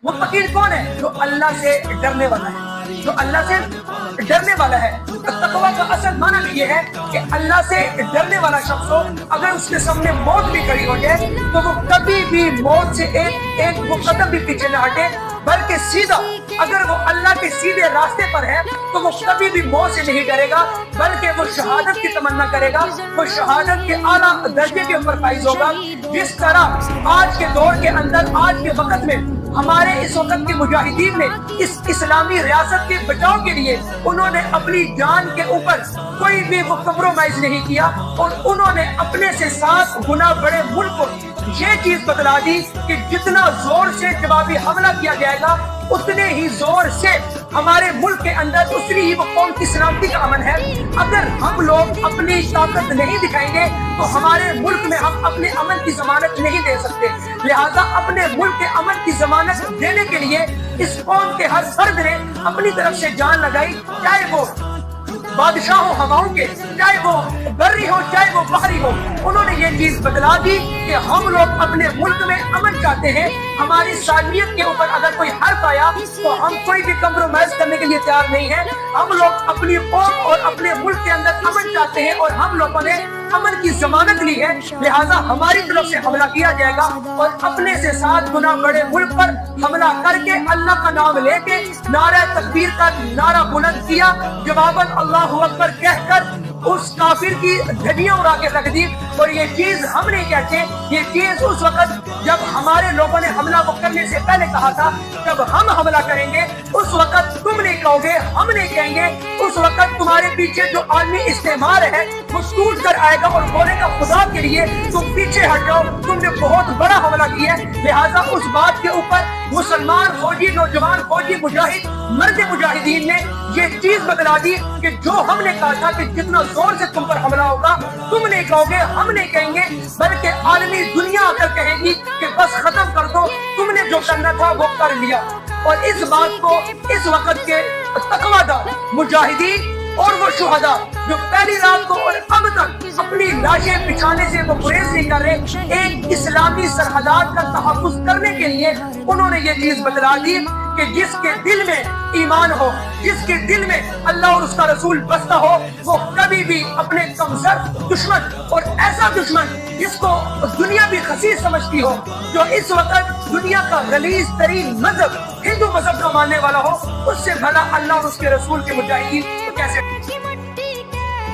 متقین کون ہے؟ جو اللہ سے ڈرنے والا ہے، جو اللہ سے ڈرنے والا ہے۔ تقویٰ کا اصل معنی یہ ہے کہ اللہ سے ڈرنے والا شخص ہو، اگر اس کے سامنے موت بھی کھڑی ہو جائے تو وہ کبھی بھی موت سے ایک وہ قدم بھی پیچھے نہ ہٹے، بلکہ سیدھا، اگر وہ اللہ کے سیدھے راستے پر ہے تو وہ کبھی بھی موت سے نہیں ڈرے گا، بلکہ وہ شہادت کی تمنا کرے گا، وہ شہادت کے اعلیٰ درجے کے اوپر فائز ہوگا۔ جس طرح آج کے دور کے اندر، آج کے وقت میں ہمارے اس وقت کے مجاہدین نے اس اسلامی ریاست کے بچاؤ کے لیے انہوں نے اپنی جان کے اوپر کوئی بھی وہ کمپرومائز نہیں کیا، اور انہوں نے اپنے سے 7 گنا بڑے ملک کو یہ چیز بتلا دی کہ جتنا زور سے جوابی حملہ کیا جائے گا، اتنے ہی زور سے ہمارے ملک کے اندر اتنی ہی وہ قوم کی سلامتی کا امن ہے۔ اگر ہم لوگ اپنی طاقت نہیں دکھائیں گے تو ہمارے ملک میں ہم اپنے امن کی ضمانت نہیں دے سکتے، لہذا اپنے ملک کے امن کی ضمانت دینے کے لیے اس قوم کے ہر فرد نے اپنی طرف سے جان لگائی، چاہے وہ بادشاہ ہو ہواؤں کے، چاہے وہ بری ہو چاہے وہ بحری ہو۔ انہوں نے یہ چیز بتلا دی کہ ہم لوگ اپنے ملک میں امن چاہتے ہیں، ہماری سالمیت کے اوپر اگر کوئی حرف آیا تو ہم کوئی بھی کمپرومائز کرنے کے لیے تیار نہیں ہیں۔ ہم لوگ اپنی قوم اور اپنے ملک کے اندر امن چاہتے ہیں، اور ہم لوگوں نے امن کی ضمانت لی ہے، لہٰذا ہماری طرف سے حملہ کیا جائے گا، اور اپنے سے 7 گنا بڑے ملک پر حملہ کر کے اللہ کا نام لے کے نعرہ تکبیر کا نعرہ بلند کیا، جواباً اللہ اکبر کہہ کر اس کافر کی دھجیاں اڑا کے رکھ دی۔ اور یہ چیز ہم نہیں کہتے، یہ چیز اس وقت جب ہمارے لوگوں نے حملہ کرنے سے پہلے کہا تھا، جب ہم حملہ کریں گے اس وقت تم نہیں کہو گے، ہم نہیں کہیں گے، اس وقت تمہارے پیچھے جو عالمی استعمار ہے وہ ٹوٹ کر آئے گا اور بولے گا خدا کے لیے تم پیچھے ہٹ جاؤ، تم نے بہت بڑا حملہ کیا ہے۔ لہٰذا اس بات کے اوپر مسلمان فوجی، نوجوان فوجی، مجاہد، مرد مجاہدین نے یہ چیز بتلا دی کہ جو ہم نے کہا تھا کہ جتنا زور سے تم پر حملہ ہوگا تم نہیں کہو گے، ہم نہیں کہیں گے، بلکہ عالمی دنیا آ کر کہے گی کہ بس ختم کر دو، تم نے جو کرنا تھا وہ کر لیا۔ اور اس بات کو اس وقت کے تقویٰ دار مجاہدین اور وہ شہداء جو پہلی رات کو اور اب تک اپنی لاشیں بچھانے سے وہ گریز نہیں کر رہے، ایک اسلامی سرحدات کا تحفظ کرنے کے لیے انہوں نے یہ چیز بتلا دی کہ جس کے دل میں ایمان ہو، جس کے دل میں اللہ اور اس کا رسول بستا ہو، وہ کبھی بھی اپنے کمزور دشمن، اور ایسا دشمن جس کو دنیا بھی خسیس سمجھتی ہو، جو اس وقت دنیا کا غلیظ ترین مذہب ہندو مذہب کا ماننے والا ہو، اس سے بھلا اللہ اور اس کے رسول کے مجاہدین کیسے